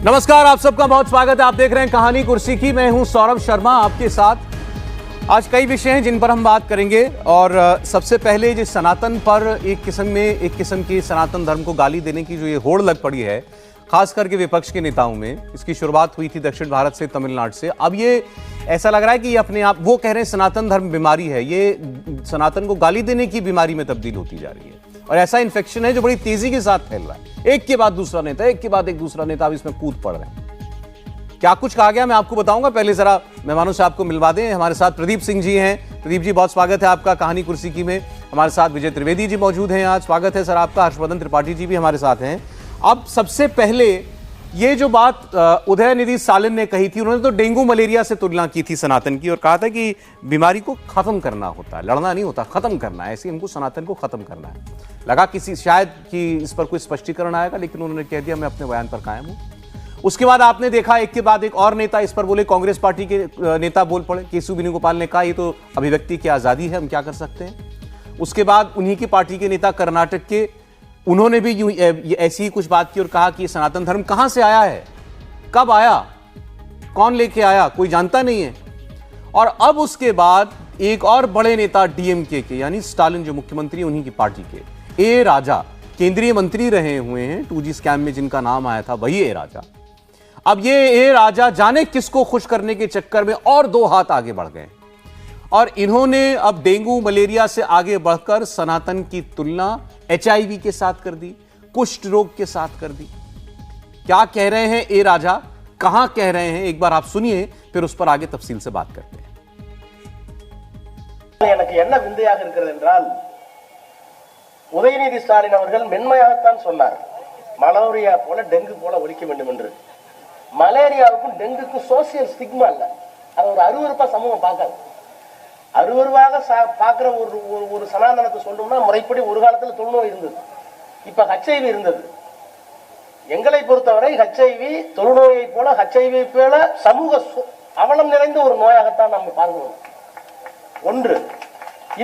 नमस्कार, आप सबका बहुत स्वागत है। आप देख रहे हैं कहानी कुर्सी की। मैं हूं सौरभ शर्मा आपके साथ। आज कई विषय हैं जिन पर हम बात करेंगे और सबसे पहले जिस सनातन पर एक किस्म की सनातन धर्म को गाली देने की जो ये होड़ लग पड़ी है, खास करके विपक्ष के नेताओं में। इसकी शुरुआत हुई थी दक्षिण भारत से, तमिलनाडु से। अब ये ऐसा लग रहा है कि ये अपने आप, वो कह रहे हैं सनातन धर्म बीमारी है, ये सनातन को गाली देने की बीमारी में तब्दील होती जा रही है। और ऐसा इन्फेक्शन है जो बड़ी तेजी के साथ फैल रहा है। एक के बाद दूसरा नेता, एक के बाद एक दूसरा नेता अब इसमें कूद पड़ रहे हैं। क्या कुछ कहा गया मैं आपको बताऊंगा। पहले जरा मेहमानों से आपको मिलवा दें। हमारे साथ प्रदीप सिंह जी हैं। प्रदीप जी, बहुत स्वागत है आपका कहानी कुर्सी की में। हमारे साथ विजय त्रिवेदी जी मौजूद हैं आज, स्वागत है सर आपका। हर्षवर्धन त्रिपाठी जी भी हमारे साथ हैं। अब सबसे पहले ये जो बात उदयनिधि स्टालिन ने कही थी, उन्होंने तो डेंगू मलेरिया से तुलना की थी सनातन की और कहा था कि बीमारी को खत्म करना होता है, लड़ना नहीं होता, खत्म करना है। ऐसे हमको सनातन को खत्म करना है। लगा किसी शायद कि इस पर कोई स्पष्टीकरण आएगा, लेकिन उन्होंने कह दिया मैं अपने बयान पर कायम हूं। उसके बाद आपने देखा एक के बाद एक और नेता इस पर बोले। कांग्रेस पार्टी के नेता बोल पड़े। केशव वेणुगोपाल ने कहा ये तो अभिव्यक्ति की आजादी है, हम क्या कर सकते हैं। उसके बाद उन्हीं की पार्टी के नेता कर्नाटक के, उन्होंने भी यूं ऐसी ही कुछ बात की और कहा कि ये सनातन धर्म कहां से आया है, कब आया, कौन लेके आया, कोई जानता नहीं है। और अब उसके बाद एक और बड़े नेता डीएमके के, यानी स्टालिन जो मुख्यमंत्री उन्हीं की पार्टी के, ए राजा, केंद्रीय मंत्री रहे हुए हैं 2G स्कैम में जिनका नाम आया था, वही ए राजा। अब ये ए राजा जाने किसको खुश करने के चक्कर में और 2 हाथ आगे बढ़ गए और इन्होंने अब डेंगू मलेरिया से आगे बढ़कर सनातन की तुलना HIV के साथ कर दी, कुष्ठ रोग के साथ कर दी। क्या कह रहे हैं ए राजा, कहां कह रहे हैं, एक बार आप सुनिए, फिर उस पर आगे तफसील से बात करते हैं। எனக்கு என்ன விந்தையாக இருக்கிறது என்றால், உதயநிதி ஸ்டாலின் அவர்கள் மென்மையாகத்தான் சொன்னார், மலேரியா போல டெங்கு போல ஒழிக்க வேண்டும் என்று. மலேரியாவுக்கும் டெங்குக்கும் சோசியல் ஸ்டிக்மா இல்ல, அது ஒரு அருவருப்பா சமூகம் பார்க்காது. அருவருவாக பார்க்கிற ஒரு சனாதனத்தை சொல்லணும்னா முறைப்படி ஒரு காலத்தில் தொழுநோய் இருந்தது, இப்ப HIV இருந்தது. எங்களை பொறுத்தவரை HIV தொழுநோயை போல, HIV போல சமூக அவலம் நிறைந்த ஒரு நோயாகத்தான் நம்ம பார்க்கிறோம். ஒன்று.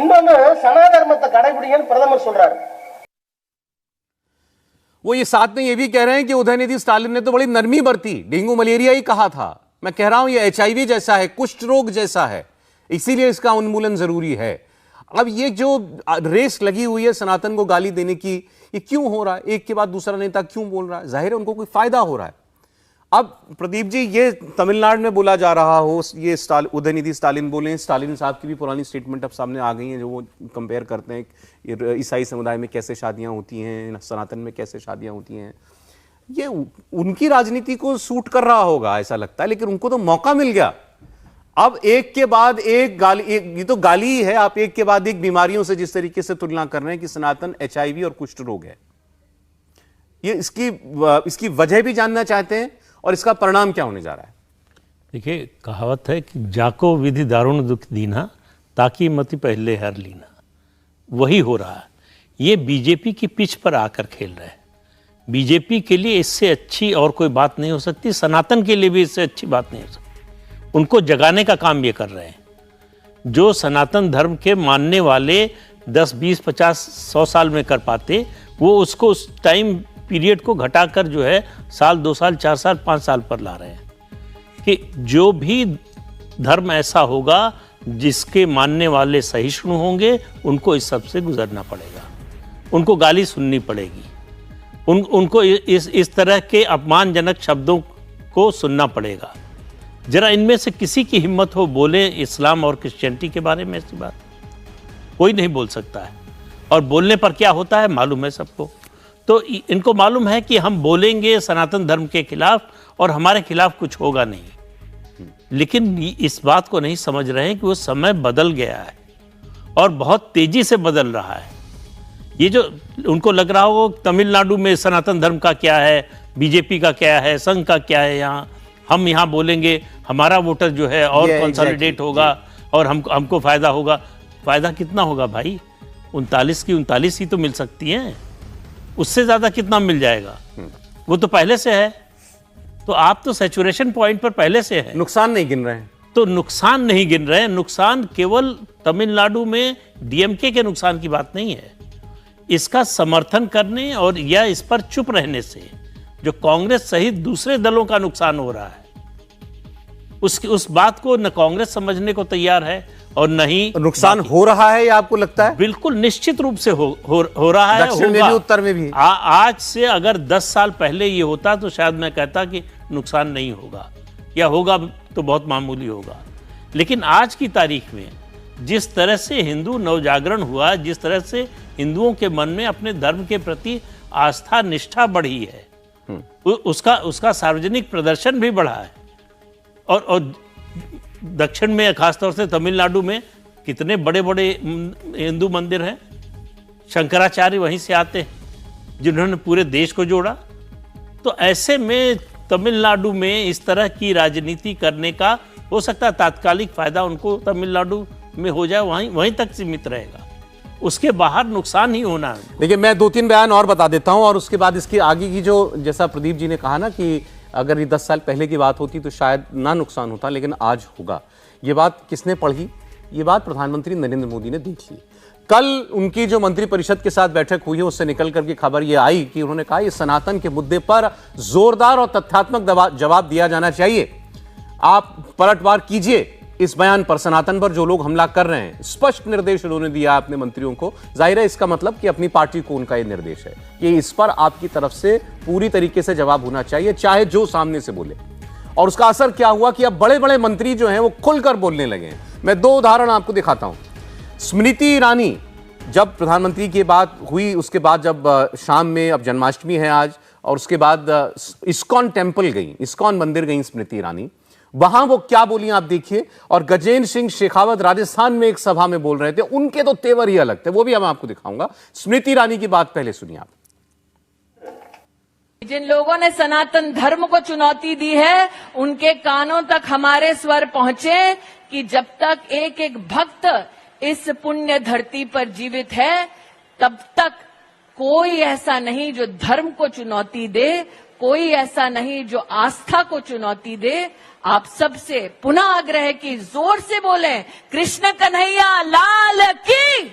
இன்னொன்று, சனாதர்மத்தை கடைபிடிங்கன்னு பிரதமர் சொல்றாரு। वो ये साथ में ये भी कह रहे हैं कि उदयनिधि स्टालिन ने तो बड़ी नरमी बरती, डेंगू मलेरिया ही कहा था। मैं कह रहा हूं ये HIV जैसा है, कुष्ठ रोग जैसा है, इसीलिए इसका उन्मूलन जरूरी है। अब ये जो रेस लगी हुई है सनातन को गाली देने की, ये क्यों हो रहा है? एक के बाद दूसरा नेता क्यों बोल रहा है? जाहिर है उनको कोई फायदा हो रहा है। अब प्रदीप जी, ये तमिलनाडु में बोला जा रहा हो, ये उदयनिधि स्टालिन बोले। स्टालिन साहब की भी पुरानी स्टेटमेंट अब सामने आ गई हैं, जो वो कंपेयर करते हैं ईसाई समुदाय में कैसे शादियां होती हैं, सनातन में कैसे शादियां होती हैं। ये उनकी राजनीति को सूट कर रहा होगा ऐसा लगता है, लेकिन उनको तो मौका मिल गया। अब एक के बाद एक गाली, ये तो गाली ही है। आप एक के बाद एक बीमारियों से जिस तरीके से तुलना कर रहे हैं कि सनातन HIV और कुष्ठ रोग है, ये इसकी वजह भी जानना चाहते हैं और इसका परिणाम क्या होने जा रहा है। देखिए, कहावत है कि जाको विधि दारुण दुख दीना, ताकि मति पहले हर लीना। वही हो रहा है। ये बीजेपी की पिच पर आकर खेल रहे हैं। बीजेपी के लिए इससे अच्छी और कोई बात नहीं हो सकती, सनातन के लिए भी इससे अच्छी बात नहीं हो सकती। उनको जगाने का काम ये कर रहे हैं। जो सनातन धर्म के मानने वाले 10, 20, 50, 100 साल में कर पाते, वो उसको उस टाइम पीरियड को घटाकर जो है साल, 2 साल, 4 साल, 5 साल पर ला रहे हैं कि जो भी धर्म ऐसा होगा जिसके मानने वाले सहिष्णु होंगे, उनको इस सब से गुजरना पड़ेगा, उनको गाली सुननी पड़ेगी, उनको इस तरह के अपमानजनक शब्दों को सुनना पड़ेगा। जरा इनमें से किसी की हिम्मत हो बोले इस्लाम और क्रिश्चियनिटी के बारे में, ऐसी बात कोई नहीं बोल सकता है। और बोलने पर क्या होता है मालूम है सबको। तो इनको मालूम है कि हम बोलेंगे सनातन धर्म के खिलाफ और हमारे खिलाफ कुछ होगा नहीं, लेकिन इस बात को नहीं समझ रहे हैं कि वो समय बदल गया है और बहुत तेजी से बदल रहा है। ये जो उनको लग रहा हो तमिलनाडु में सनातन धर्म का क्या है, बीजेपी का क्या है, संघ का क्या है, हम यहाँ बोलेंगे हमारा वोटर जो है और कंसोलिडेट होगा और हमको फायदा होगा। फायदा कितना होगा भाई? 39 की 39 ही तो मिल सकती हैं, उससे ज्यादा कितना मिल जाएगा? वो तो पहले से है। तो आप तो सैचुरेशन पॉइंट पर पहले से है। नुकसान नहीं गिन रहे हैं। तो नुकसान नहीं गिन रहे हैं। नुकसान केवल तमिलनाडु में डीएमके के नुकसान की बात नहीं है। इसका समर्थन करने और या इस पर चुप रहने से जो कांग्रेस सहित दूसरे दलों का नुकसान हो रहा है, उस बात को न कांग्रेस समझने को तैयार है और न ही नुकसान हो रहा है या आपको लगता है? बिल्कुल निश्चित रूप से हो रहा है। दक्षिण में भी, उत्तर में भी। आज से अगर 10 साल पहले ये होता तो शायद मैं कहता कि नुकसान नहीं होगा, या होगा तो बहुत मामूली होगा। लेकिन आज की तारीख में जिस तरह से हिंदू नवजागरण हुआ, जिस तरह से हिंदुओं के मन में अपने धर्म के प्रति आस्था निष्ठा बढ़ी है, उसका सार्वजनिक प्रदर्शन भी बढ़ा है। और दक्षिण में, खासतौर से तमिलनाडु में कितने बड़े बड़े हिंदू मंदिर हैं, शंकराचार्य वहीं से आते हैं जिन्होंने पूरे देश को जोड़ा। तो ऐसे में तमिलनाडु में इस तरह की राजनीति करने का हो सकता है तात्कालिक फायदा उनको तमिलनाडु में हो जाए, वहीं तक सीमित रहेगा, उसके बाहर नुकसान ही होना है। देखिए, मैं 2-3 बयान और बता देता हूं और उसके बाद इसकी आगे की जो, जैसा प्रदीप जी ने कहा ना कि अगर ये 10 साल पहले की बात होती तो शायद ना नुकसान होता, लेकिन आज होगा। ये बात किसने पढ़ी? ये बात प्रधानमंत्री नरेंद्र मोदी ने देख ली। कल उनकी जो मंत्रिपरिषद के साथ बैठक हुई है उससे निकल करके खबर ये आई कि उन्होंने कहा, ये सनातन के मुद्दे पर जोरदार और तथ्यात्मक जवाब दिया जाना चाहिए। आप पलटवार कीजिए इस बयान पर, सनातन पर जो लोग हमला कर रहे हैं। स्पष्ट निर्देश उन्होंने दिया अपने मंत्रियों को। जाहिर है इसका मतलब कि अपनी पार्टी को उनका यह निर्देश है कि इस पर आपकी तरफ से पूरी तरीके से जवाब होना चाहिए, चाहे जो सामने से बोले। और उसका असर क्या हुआ कि अब बड़े बड़े मंत्री जो हैं वो खुलकर बोलने लगे हैं। मैं 2 उदाहरण आपको दिखाता हूं। स्मृति ईरानी, जब प्रधानमंत्री की बात हुई उसके बाद, जब शाम में, अब जन्माष्टमी है आज, और उसके बाद इस्कॉन टेम्पल गई, इस्कॉन मंदिर गई स्मृति ईरानी, वहां वो क्या बोली आप देखिए। और गजेंद्र सिंह शेखावत राजस्थान में एक सभा में बोल रहे थे, उनके तो तेवर ही अलग थे, वो भी मैं आपको दिखाऊंगा। स्मृति ईरानी की बात पहले सुनिए आप। जिन लोगों ने सनातन धर्म को चुनौती दी है, उनके कानों तक हमारे स्वर पहुंचे कि जब तक एक एक भक्त इस पुण्य धरती पर जीवित है, तब तक कोई ऐसा नहीं जो धर्म को चुनौती दे, कोई ऐसा नहीं जो आस्था को चुनौती दे। आप सबसे पुनः आग्रह है कि जोर से बोलें, कृष्ण कन्हैया लाल की।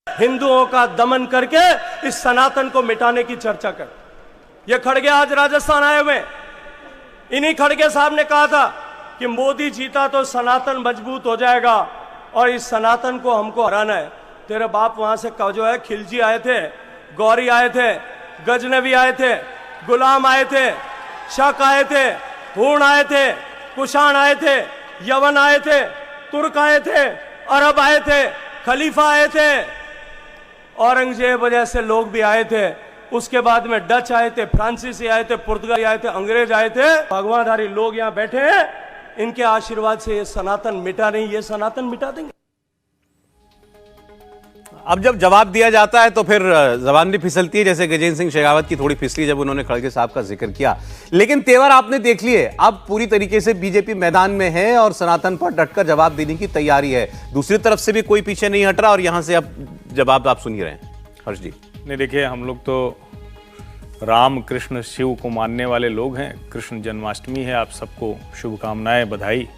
हिंदुओं का दमन करके इस सनातन को मिटाने की चर्चा कर। ये खड़गे आज राजस्थान आए हुए, इन्हीं खड़गे साहब ने कहा था कि मोदी जीता तो सनातन मजबूत हो जाएगा और इस सनातन को हमको हराना है। तेरे बाप वहां से जो है खिलजी आए थे, गौरी आए थे, गजनवी आए थे, गुलाम आए थे, शक आए थे, हूण आए थे, कुषाण आए थे, यवन आए थे, तुर्क आए थे, अरब आए थे, खलीफा आए थे, औरंगजेब जैसे लोग भी आए थे। उसके बाद में डच आए थे, फ्रांसीसी आए थे, पुर्तगाली आए थे, अंग्रेज आए थे। भगवानधारी लोग यहाँ बैठे हैं, इनके आशीर्वाद से ये सनातन मिटा नहीं, ये सनातन मिटा देंगे। अब जब जवाब दिया जाता है तो फिर जबान भी फिसलती है, जैसे गजेंद्र सिंह शेखावत की थोड़ी फिसली जब उन्होंने खड़गे साहब का जिक्र किया। लेकिन तेवर आपने देख लिए, अब पूरी तरीके से बीजेपी मैदान में है और सनातन पर डटकर जवाब देने की तैयारी है। दूसरी तरफ से भी कोई पीछे नहीं हट रहा और यहां से अब जवाब आप सुन ही रहे हैं। हर्ष जी। नहीं, देखिए, हम लोग तो राम कृष्ण शिव को मानने वाले लोग हैं। कृष्ण जन्माष्टमी है, आप सबको शुभकामनाएं, बधाई।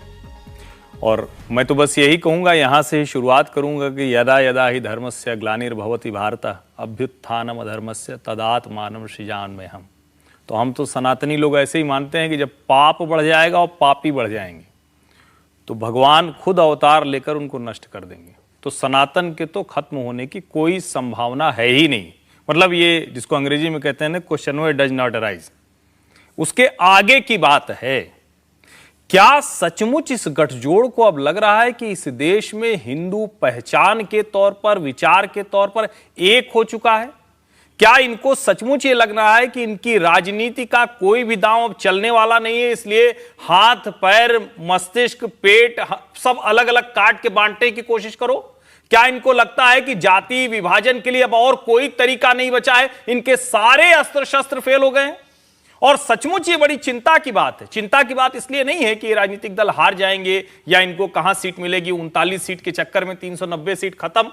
और मैं तो बस यही कहूँगा, यहाँ से ही शुरुआत करूँगा कि यदा यदा ही धर्मस्य ग्लानिर्भवति भारत अभ्युत्थानम अधर्मस्य तदात्मानं सृजाम्यहम्। तो हम तो सनातनी लोग ऐसे ही मानते हैं कि जब पाप बढ़ जाएगा और पापी बढ़ जाएंगे तो भगवान खुद अवतार लेकर उनको नष्ट कर देंगे। तो सनातन के तो खत्म होने की कोई संभावना है ही नहीं। मतलब ये जिसको अंग्रेजी में कहते हैं ना, क्वेश्चन डज नॉट अराइज। उसके आगे की बात है, क्या सचमुच इस गठजोड़ को अब लग रहा है कि इस देश में हिंदू पहचान के तौर पर, विचार के तौर पर एक हो चुका है? क्या इनको सचमुच ये लग रहा है कि इनकी राजनीति का कोई भी दांव अब चलने वाला नहीं है, इसलिए हाथ पैर मस्तिष्क पेट सब अलग अलग काट के बांटने की कोशिश करो? क्या इनको लगता है कि जाति विभाजन के लिए अब और कोई तरीका नहीं बचा है, इनके सारे अस्त्र शस्त्र फेल हो गए हैं? और सचमुच ये बड़ी चिंता की बात है। चिंता की बात इसलिए नहीं है कि राजनीतिक दल हार जाएंगे या इनको कहां सीट मिलेगी, 39 सीट के चक्कर में 390 सीट खत्म।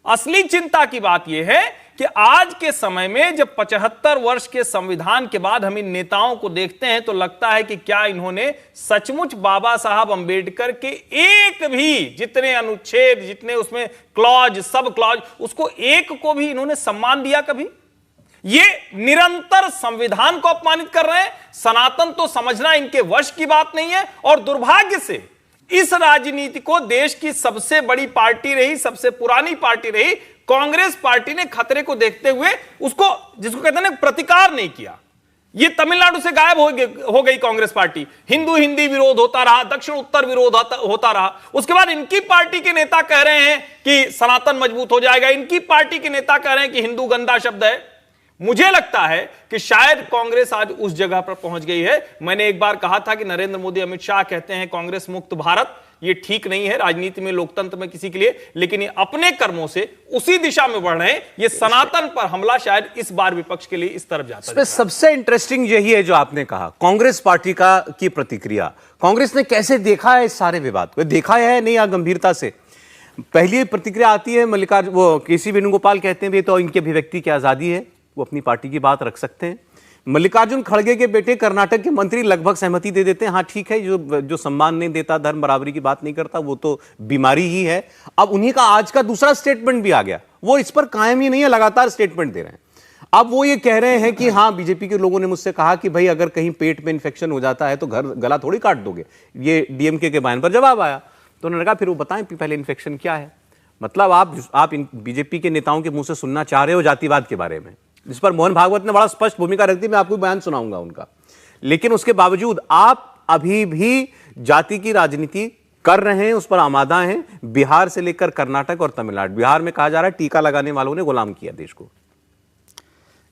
असली चिंता की बात यह है कि आज के समय में जब 75 वर्ष के संविधान के बाद हम इन नेताओं को देखते हैं तो लगता है कि क्या इन्होंने सचमुच बाबा साहब अंबेडकर के एक भी, जितने अनुच्छेद, जितने उसमें क्लॉज, सब क्लॉज, उसको एक को भी इन्होंने सम्मान दिया कभी? ये निरंतर संविधान को अपमानित कर रहे हैं। सनातन तो समझना इनके वश की बात नहीं है। और दुर्भाग्य से इस राजनीति को देश की सबसे बड़ी पार्टी रही, सबसे पुरानी पार्टी रही कांग्रेस पार्टी ने खतरे को देखते हुए उसको, जिसको कहते हैं ना, प्रतिकार नहीं किया। ये तमिलनाडु से गायब हो गई कांग्रेस पार्टी। हिंदू हिंदी विरोध होता रहा, दक्षिण उत्तर विरोध होता रहा। उसके बाद इनकी पार्टी के नेता कह रहे हैं कि सनातन मजबूत हो जाएगा, इनकी पार्टी के नेता कह रहे हैं कि हिंदू गंदा शब्द है। मुझे लगता है कि शायद कांग्रेस आज उस जगह पर पहुंच गई है। मैंने एक बार कहा था कि नरेंद्र मोदी, अमित शाह कहते हैं कांग्रेस मुक्त भारत, ये ठीक नहीं है राजनीति में, लोकतंत्र में किसी के लिए, लेकिन ये अपने कर्मों से उसी दिशा में बढ़ रहे हैं। ये सनातन पर हमला शायद इस बार विपक्ष के लिए इस तरफ जाता है। सबसे इंटरेस्टिंग यही है जो आपने कहा, कांग्रेस पार्टी की प्रतिक्रिया। कांग्रेस ने कैसे देखा है इस सारे विवाद को? देखा है नहीं या गंभीरता से? पहली प्रतिक्रिया आती है मल्लिकार्जुन, वो केसी वेणुगोपाल कहते हैं तो इनकी अभिव्यक्ति की आजादी है, वो अपनी पार्टी की बात रख सकते हैं। मल्लिकार्जुन खड़गे के बेटे कर्नाटक के मंत्री लगभग सहमति दे देते हैं, हाँ ठीक है, जो सम्मान नहीं देता, धर्म बराबरी की बात नहीं करता, वो तो बीमारी ही है। अब उन्हीं का आज का दूसरा स्टेटमेंट भी आ गया, वो इस पर कायम ही नहीं है, लगातार स्टेटमेंट दे रहे हैं। अब वो ये कह रहे हैं कि हाँ, बीजेपी के लोगों ने मुझसे कहा कि भाई अगर कहीं पेट में इंफेक्शन हो जाता है तो गला थोड़ी काट दोगे। ये डीएमके के बयान पर जवाब आया तो उन्होंने कहा फिर वो बताएं पहले इन्फेक्शन क्या है। मतलब आप बीजेपी के नेताओं के मुंह से सुनना चाह रहे हो जातिवाद के बारे में, जिस पर मोहन भागवत ने बड़ा स्पष्ट भूमिका रखी, मैं आपको बयान सुनाऊंगा उनका। लेकिन उसके बावजूद आप अभी भी जाति की राजनीति कर रहे हैं, उस पर आमादा हैं। बिहार से लेकर कर्नाटक और तमिलनाडु, बिहार में कहा जा रहा है टीका लगाने वालों ने गुलाम किया देश को।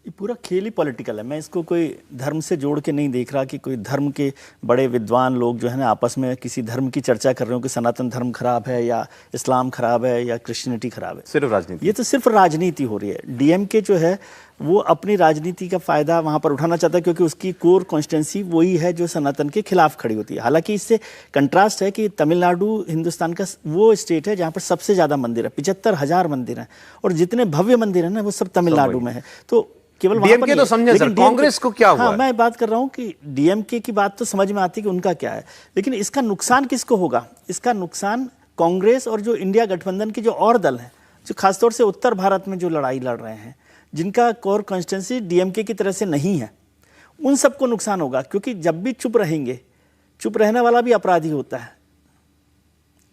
ये पूरा खेल ही पॉलिटिकल है। मैं इसको कोई धर्म से जोड़ के नहीं देख रहा कि कोई धर्म के बड़े विद्वान लोग जो है ना आपस में किसी धर्म की चर्चा कर रहे हो कि सनातन धर्म खराब है या इस्लाम खराब है या क्रिश्चियनिटी खराब है। सिर्फ राजनीति, ये तो सिर्फ राजनीति हो रही है। डीएमके जो है वो अपनी राजनीति का फायदा वहां पर उठाना चाहता है क्योंकि उसकी कोर कॉन्स्टिट्यूंसी वही है जो सनातन के खिलाफ खड़ी होती है। हालांकि इससे कंट्रास्ट है कि तमिलनाडु हिंदुस्तान का वो स्टेट है जहां पर सबसे ज्यादा मंदिर है, 75,000 मंदिर हैं, और जितने भव्य मंदिर हैं ना वो सब तमिलनाडु में है। तो केवल डीएमके तो समझे सर, कांग्रेस को क्या हुआ? हाँ, मैं बात कर रहा हूं कि डीएमके की बात तो समझ में आती है कि उनका क्या है, लेकिन इसका नुकसान किसको होगा? इसका नुकसान कांग्रेस और जो इंडिया गठबंधन के जो और दल हैं, जो खासतौर से उत्तर भारत में जो लड़ाई लड़ रहे हैं, जिनका कोर कॉन्स्टिट्यूंसी डीएमके की तरह से नहीं है, उन सबको नुकसान होगा। क्योंकि जब भी चुप रहेंगे, चुप रहने वाला भी अपराधी होता है,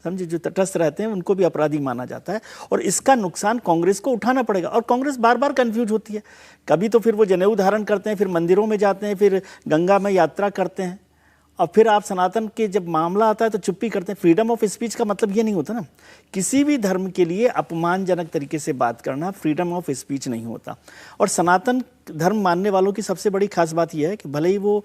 समझे, जो तटस्थ रहते हैं उनको भी अपराधी माना जाता है। और इसका नुकसान कांग्रेस को उठाना पड़ेगा। और कांग्रेस बार बार कंफ्यूज होती है, कभी तो फिर वो जनेऊ धारण करते हैं, फिर मंदिरों में जाते हैं, फिर गंगा में यात्रा करते हैं, और फिर आप सनातन के जब मामला आता है तो चुप्पी करते हैं। फ्रीडम ऑफ स्पीच का मतलब ये नहीं होता ना, किसी भी धर्म के लिए अपमानजनक तरीके से बात करना फ्रीडम ऑफ स्पीच नहीं होता। और सनातन धर्म मानने वालों की सबसे बड़ी खास बात यह है कि भले ही वो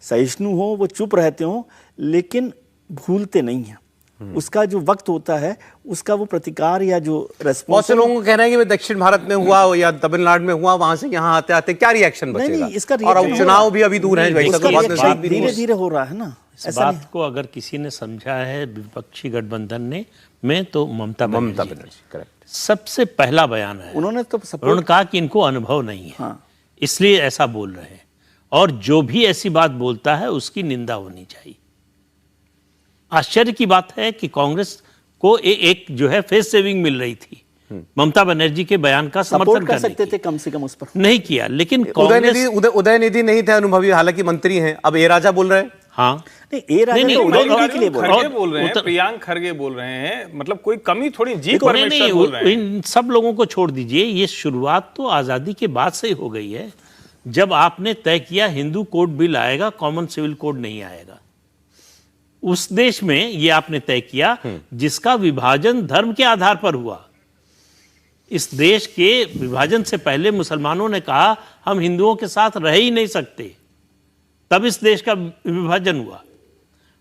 सहिष्णु हो, वो चुप रहते हो, लेकिन भूलते नहीं हैं। उसका जो वक्त होता है उसका वो प्रतिकार या जो रेस्पॉन्स, बहुत से लोगों को कहना है कि दक्षिण भारत में हुआ या तमिलनाडु में हुआ, वहां से यहाँ आते आते क्या रिएक्शन बचेगा? इसका और चुनाव भी अभी दूर है, धीरे धीरे हो रहा है ना। इस बात को अगर किसी ने समझा है विपक्षी गठबंधन ने, मैं तो ममता बनर्जी, करेक्ट, सबसे पहला बयान है उन्होंने तो उन्होंने कहा कि इनको अनुभव नहीं है, हाँ, इसलिए ऐसा बोल रहे हैं, और जो भी ऐसी बात बोलता है उसकी निंदा होनी चाहिए। आश्चर्य की बात है कि कांग्रेस को एक जो है फेस सेविंग मिल रही थी ममता बनर्जी के बयान का समर्थन कर सकते थे, कम से कम उस पर नहीं किया। लेकिन उदयनिधि नहीं थे अनुभवी, हालांकि मंत्री हैं। अब ए राजा बोल रहे हैं, हाँ नहीं, ए राजा तो उदयनिधि के लिए बोल रहे हैं, प्रियांक खड़गे बोल रहे हैं, मतलब कोई कमी थोड़ी जी परमेश्वर बोल रहे हैं। इन सब लोगों को छोड़ दीजिए, ये शुरुआत तो आजादी के बाद से ही हो गई है, जब आपने तय किया हिंदू कोड बिल आएगा, कॉमन सिविल कोड नहीं आएगा। उस देश में ये आपने तय किया जिसका विभाजन धर्म के आधार पर हुआ। इस देश के विभाजन से पहले मुसलमानों ने कहा हम हिंदुओं के साथ रह ही नहीं सकते, तब इस देश का विभाजन हुआ।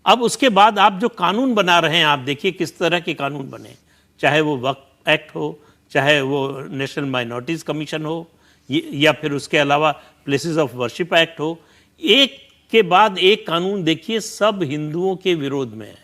अब उसके बाद आप जो कानून बना रहे हैं, आप देखिए किस तरह के कानून बने, चाहे वो वक्फ एक्ट हो, चाहे वो नेशनल माइनॉरिटीज कमीशन हो, या फिर उसके अलावा प्लेसेस ऑफ वर्शिप एक्ट हो, एक के बाद एक कानून देखिए, सब हिंदुओं के विरोध में है,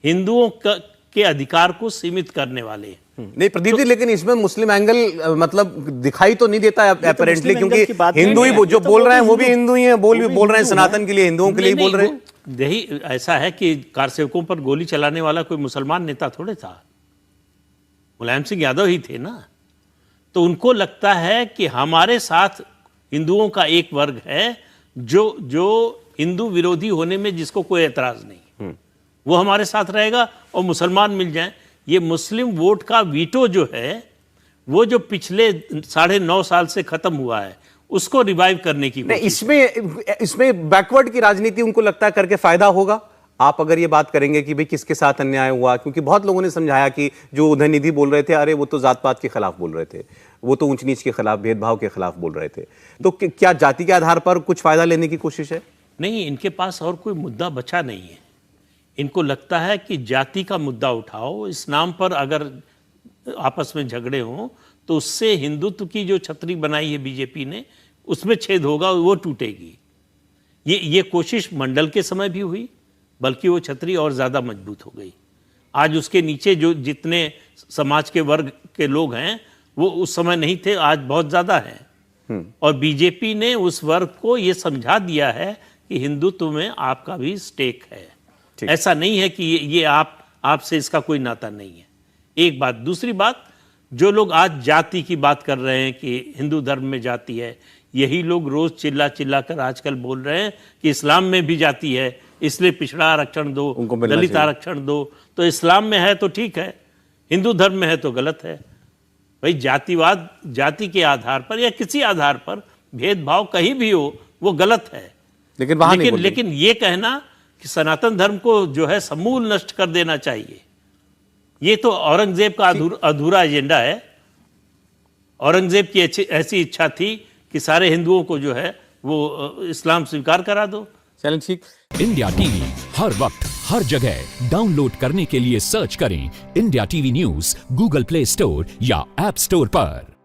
हिंदुओं के अधिकार को सीमित करने वाले। नहीं प्रदीप जी, लेकिन इसमें मुस्लिम एंगल मतलब दिखाई तो नहीं देता अपेरेंटली, क्योंकि हिंदू ही जो बोल रहे हैं वो भी हिंदू ही हैं, बोल रहे हैं सनातन के लिए, हिंदुओं के लिए बोल रहे हैं। यही ऐसा है कि कारसेवकों पर गोली चलाने वाला कोई मुसलमान नेता थोड़े था, मुलायम सिंह यादव ही थे ना। तो उनको लगता है कि हमारे साथ हिंदुओं का एक वर्ग है जो हिंदू विरोधी होने में जिसको कोई एतराज नहीं, वो हमारे साथ रहेगा और मुसलमान मिल जाएं। ये मुस्लिम वोट का वीटो जो है, वो जो पिछले 9.5 साल से खत्म हुआ है, उसको रिवाइव करने की कोशिश। इसमें बैकवर्ड की राजनीति उनको लगता है करके फायदा होगा। आप अगर ये बात करेंगे कि भाई किसके साथ अन्याय हुआ, क्योंकि बहुत लोगों ने समझाया कि जो उदयनिधि बोल रहे थे, अरे वो तो जात पात के खिलाफ बोल रहे थे, वो तो ऊंच नीच के खिलाफ, भेदभाव के खिलाफ बोल रहे थे। तो क्या जाति के आधार पर कुछ फायदा लेने की कोशिश है? नहीं, इनके पास और कोई मुद्दा बचा नहीं है। इनको लगता है कि जाति का मुद्दा उठाओ, इस नाम पर अगर आपस में झगड़े हों तो उससे हिंदुत्व की जो छतरी बनाई है बीजेपी ने, उसमें छेद होगा, वो टूटेगी। ये कोशिश मंडल के समय भी हुई, बल्कि वो छतरी और ज़्यादा मजबूत हो गई। आज उसके नीचे जो जितने समाज के वर्ग के लोग हैं वो उस समय नहीं थे, आज बहुत ज़्यादा हैं। और बीजेपी ने उस वर्ग को ये समझा दिया है कि हिंदुत्व में आपका भी स्टेक है। ऐसा नहीं है कि ये आपसे इसका कोई नाता नहीं है। एक बात। दूसरी बात, जो लोग आज जाति की बात कर रहे हैं कि हिंदू धर्म में जाति है, यही लोग रोज चिल्ला चिल्ला कर आजकल बोल रहे हैं कि इस्लाम में भी जाति है, इसलिए पिछड़ा आरक्षण दो, दलित आरक्षण दो। तो इस्लाम में है तो ठीक है, हिंदू धर्म में है तो गलत है। भाई जातिवाद, जाति के आधार पर या किसी आधार पर भेदभाव कहीं भी हो, वो गलत है। लेकिन ये कहना कि सनातन धर्म को जो है समूल नष्ट कर देना चाहिए, ये तो औरंगजेब का अधूरा एजेंडा है। औरंगजेब की ऐसी इच्छा थी कि सारे हिंदुओं को जो है वो इस्लाम स्वीकार करा दो। चलें, ठीक। इंडिया टीवी हर वक्त हर जगह डाउनलोड करने के लिए सर्च करें India TV news Google play store या ऐप स्टोर पर।